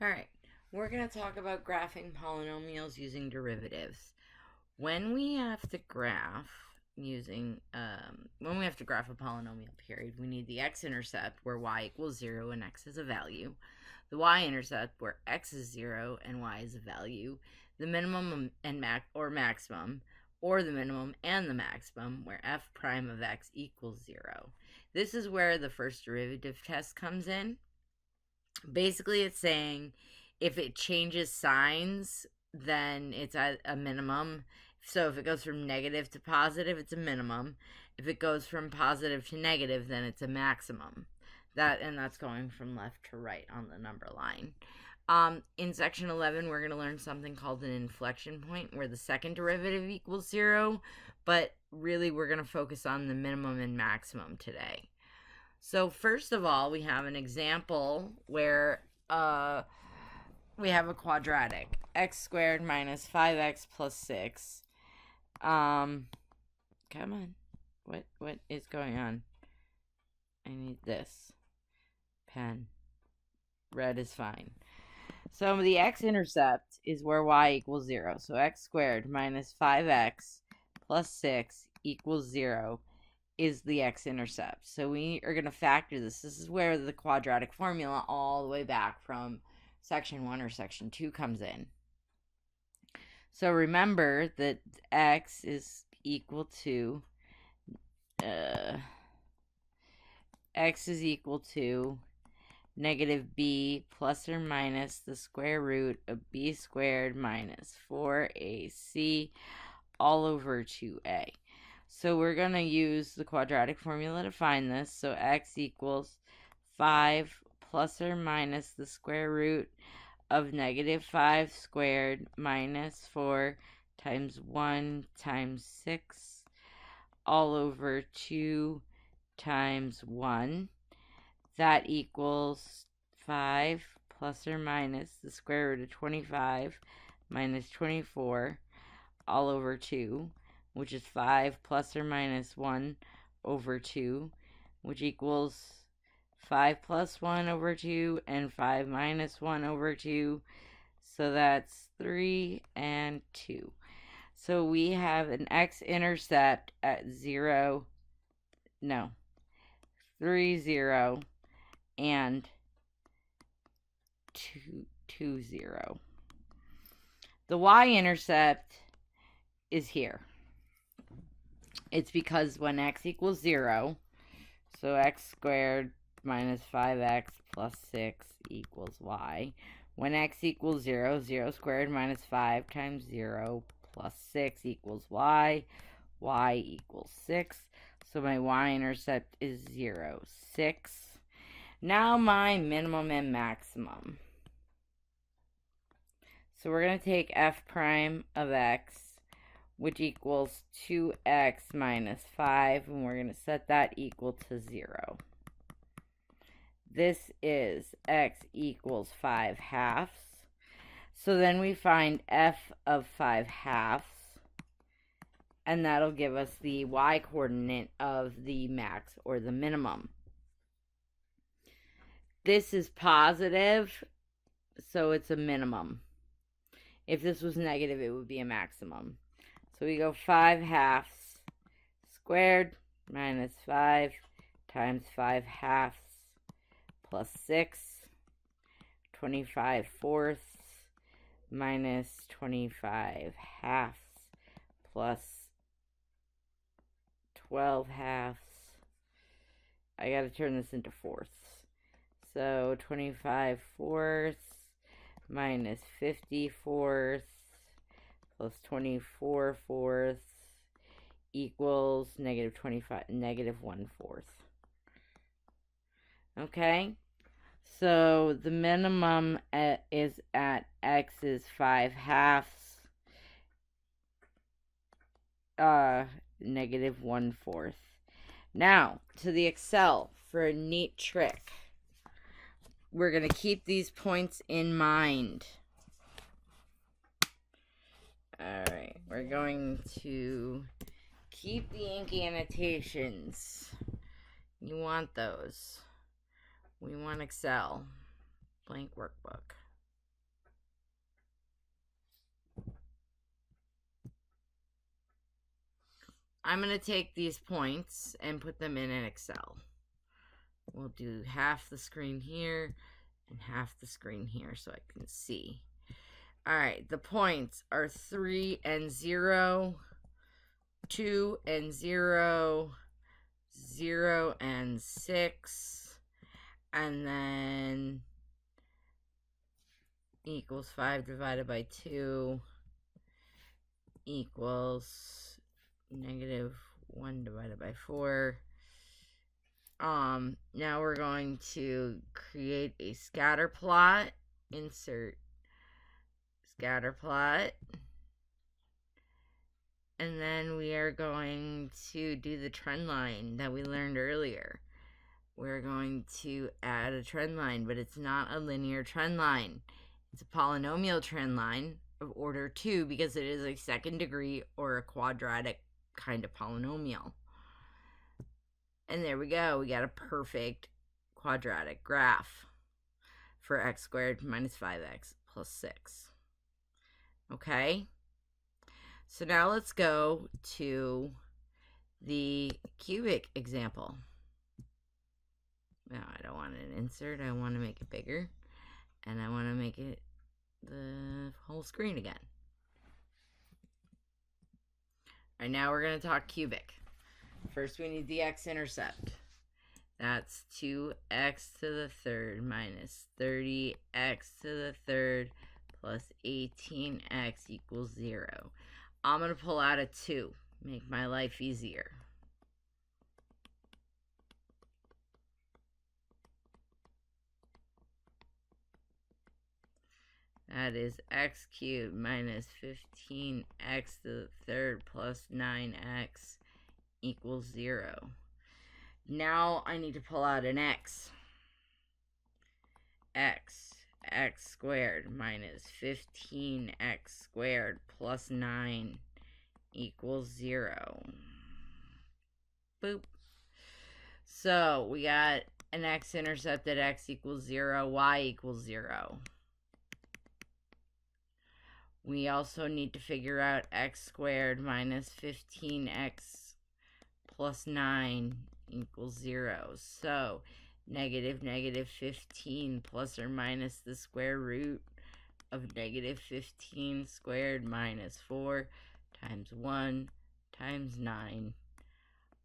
Alright, we're going to talk about graphing polynomials using derivatives. When we have to graph a polynomial period, we need the x-intercept where y equals 0 and x is a value, the y-intercept where x is 0 and y is a value, the minimum and maximum, or the minimum and the maximum where f prime of x equals 0. This is where the first derivative test comes in. Basically, it's saying if it changes signs, then it's at a minimum. So if it goes from negative to positive, it's a minimum. If it goes from positive to negative, then it's a maximum. That's going from left to right on the number line. In section 11, we're going to learn something called an inflection point, where the second derivative equals 0, but really we're going to focus on the minimum and maximum today. So first of all, we have an example where we have a quadratic, x squared minus 5x plus 6. Come on. What is going on? I need this pen. Red is fine. So the x-intercept is where y equals 0. So x squared minus 5x plus 6 equals 0 is the x-intercept. So we are going to factor this. This is where the quadratic formula all the way back from section 1 or section 2 comes in. So remember that x is equal to negative b plus or minus the square root of b squared minus 4ac all over 2a. So we're going to use the quadratic formula to find this. So x equals 5 plus or minus the square root of negative 5 squared minus 4 times 1 times 6 all over 2 times 1. That equals 5 plus or minus the square root of 25 minus 24 all over 2, which is 5 plus or minus 1 over 2, which equals 5 plus 1 over 2 and 5 minus 1 over 2. So that's 3 and 2. So we have an x-intercept at 3, 0, and 2, 0. The y-intercept is here. It's because when x equals 0, so x squared minus 5x plus 6 equals y. When x equals 0, 0 squared minus 5 times 0 plus 6 equals y. Y equals 6. So my y-intercept is 0, 6. Now my minimum and maximum. So we're going to take f prime of x, which equals 2x minus 5, and we're going to set that equal to 0. This is x equals 5 halves. So then we find f of 5 halves, and that'll give us the y-coordinate of the max or the minimum. This is positive, so it's a minimum. If this was negative, it would be a maximum. So we go 5 halves squared minus 5 times 5 halves plus 6, 25 fourths minus 25 halves plus 12 halves. I got to turn this into fourths. So 25 fourths minus 50 fourths plus 24 fourths equals negative 1 fourth. Okay, so the minimum is at x is 5 halves, negative 1 fourth. Now, to the Excel for a neat trick. We're going to keep these points in mind. Alright, we're going to keep the inky annotations. You want those. We want Excel. Blank workbook. I'm going to take these points and put them in an Excel. We'll do half the screen here and half the screen here so I can see. All right, the points are 3 and 0, 2 and 0, 0 and 6, and then equals 5 divided by 2 equals negative 1 divided by 4. Now we're going to create a scatter plot. Insert scatter plot. And then we are going to do the trend line that we learned earlier. We're going to add a trend line, but it's not a linear trend line. It's a polynomial trend line of order 2 because it is a second degree or a quadratic kind of polynomial. And there we go. We got a perfect quadratic graph for x squared minus 5x plus 6. Okay? So now let's go to the cubic example. Now I don't want an insert. I want to make it bigger. And I want to make it the whole screen again. All right, now we're going to talk cubic. First, we need the x-intercept. That's 2x to the third minus 30x to the third plus 18x equals 0. I'm going to pull out a 2. Make my life easier. That is x cubed minus 15x to the third plus 9x equals 0. Now I need to pull out an x. X squared minus 15x squared plus 9 equals 0. Boop. So we got an x-intercept at x equals 0, y equals 0. We also need to figure out x squared minus 15x plus 9 equals 0. So negative 15 plus or minus the square root of negative 15 squared minus 4 times 1 times 9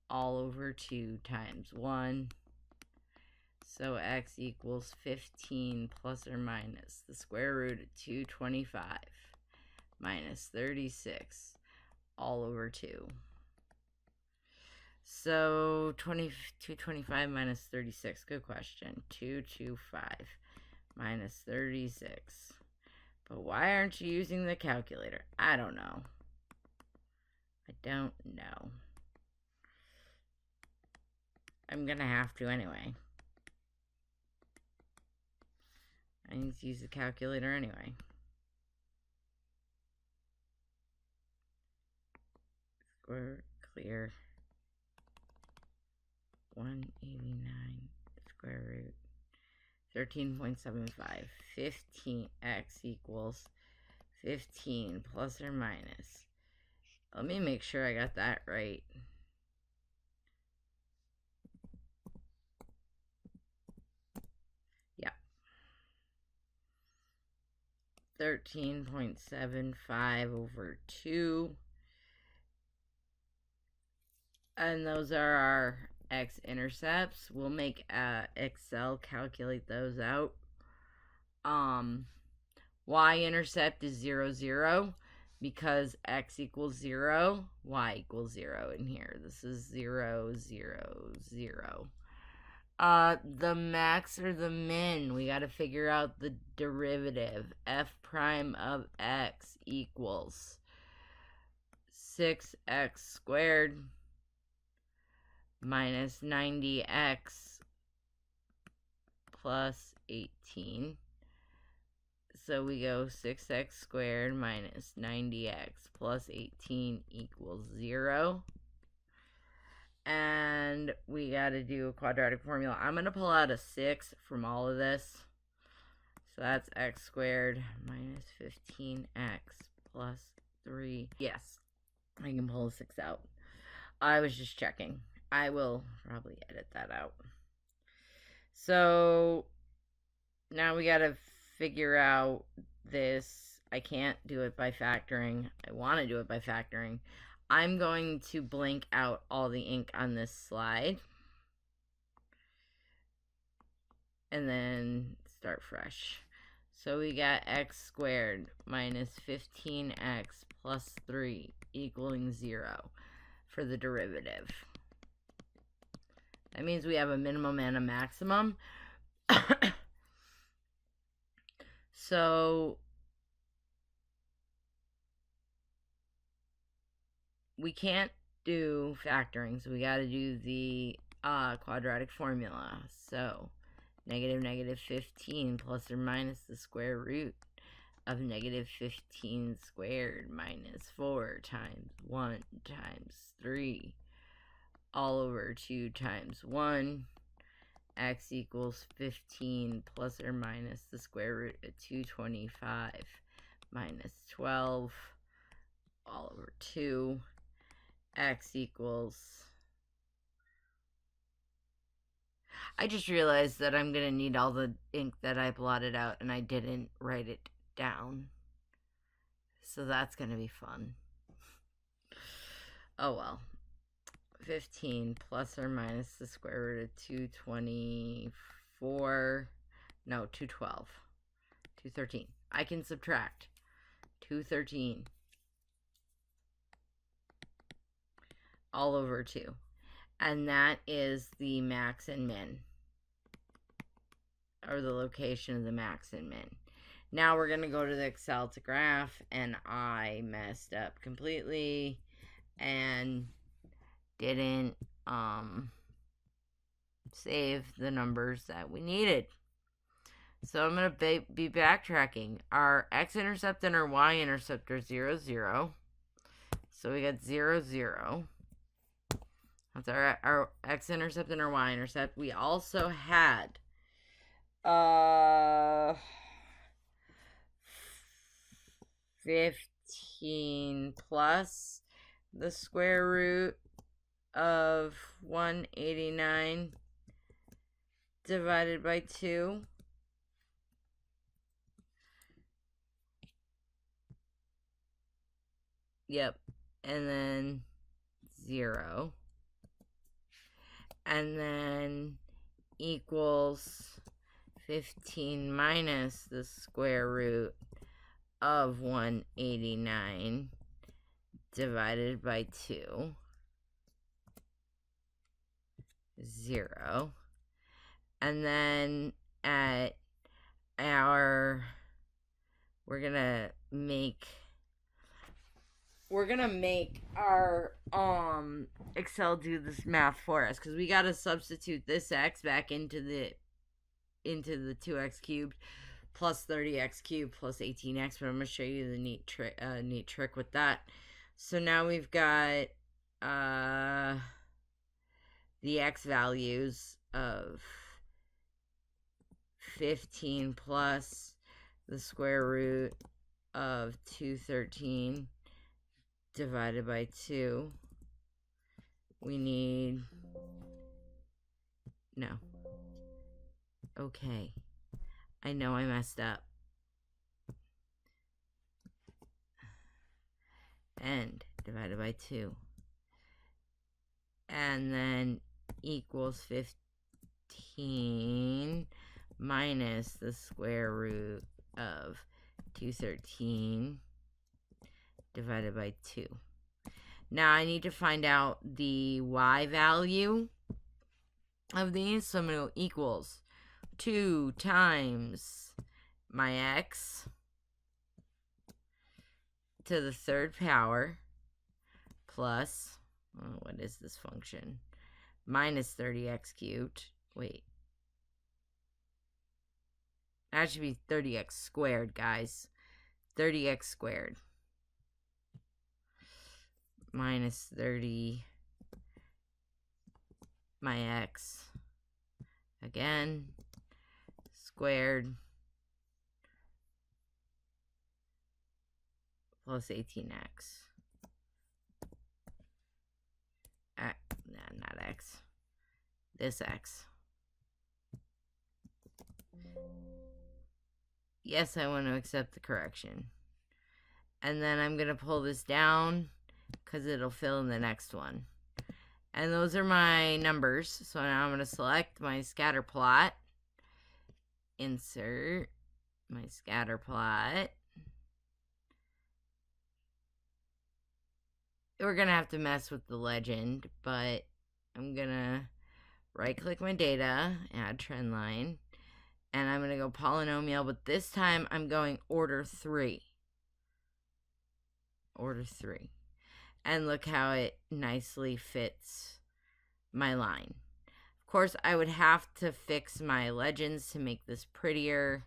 all over 2 times 1. So x equals 15 plus or minus the square root of 225 minus 36 all over 2. So 225 minus 36, good question. 225 minus 36. But why aren't you using the calculator? I don't know. I don't know. I'm gonna have to anyway. I need to use the calculator anyway. Square clear. 189 square root 13.75. 15x equals 15 plus or minus. Let me make sure I got that right. Yeah. 13.75 over 2. And those are our x-intercepts. We'll make Excel calculate those out. Y-intercept is 0, 0 because x equals 0, y equals 0 in here. This is 0, 0, 0. The max or the min, we got to figure out the derivative. F prime of x equals 6x squared minus 90x plus 18. So we go 6x squared minus 90x plus 18 equals 0. And we got to do a quadratic formula. I'm going to pull out a 6 from all of this. So that's x squared minus 15x plus 3. Yes, I can pull a 6 out. I was just checking. I will probably edit that out. So now we gotta figure out this. I can't do it by factoring. I want to do it by factoring. I'm going to blink out all the ink on this slide and then start fresh. So we got x squared minus 15x plus 3 equaling 0 for the derivative. That means we have a minimum and a maximum. So we can't do factoring, so we got to do the quadratic formula. So negative 15 plus or minus the square root of negative 15 squared minus 4 times 1 times 3 all over 2 times 1. X equals 15 plus or minus the square root of 225 minus 12 all over 2. X equals... I just realized that I'm going to need all the ink that I blotted out and I didn't write it down. So that's going to be fun. Oh well. 15 plus or minus the square root of 224. No, 212. 213. I can subtract. 213. All over 2. And that is the max and min. Or the location of the max and min. Now we're going to go to the Excel to graph. And I messed up completely. And didn't save the numbers that we needed. So I'm going to be backtracking. Our x-intercept and our y-intercept are 0, 0. So we got 0, 0. That's our x-intercept and our y-intercept. We also had 15 plus the square root of 189 divided by 2. Yep. And then 0. And then equals 15 minus the square root of 189 divided by 2. 0. And then at our, we're gonna make our Excel do this math for us, because we gotta substitute this x back into the 2x cubed plus 30x cubed plus 18x, but I'm gonna show you the neat trick with that. So now we've got the x values of 15 plus the square root of 213 divided by 2. We need... No. Okay. I know I messed up. And divided by 2. And then equals 15 minus the square root of 213 divided by 2. Now I need to find out the y value of these. So I'm going to go equals 2 times my x to the third power plus, what is this function? Minus 30x cubed. Wait. That should be 30x squared, guys. 30x squared. Minus 30 my x. Again. Squared. Plus 18x. not X, this X. Yes, I want to accept the correction. And then I'm going to pull this down because it'll fill in the next one. And those are my numbers. So now I'm going to select my scatter plot. Insert my scatter plot. We're going to have to mess with the legend, but I'm going to right-click my data, add trend line, and I'm going to go polynomial, but this time I'm going order 3. Order 3. And look how it nicely fits my line. Of course, I would have to fix my legends to make this prettier.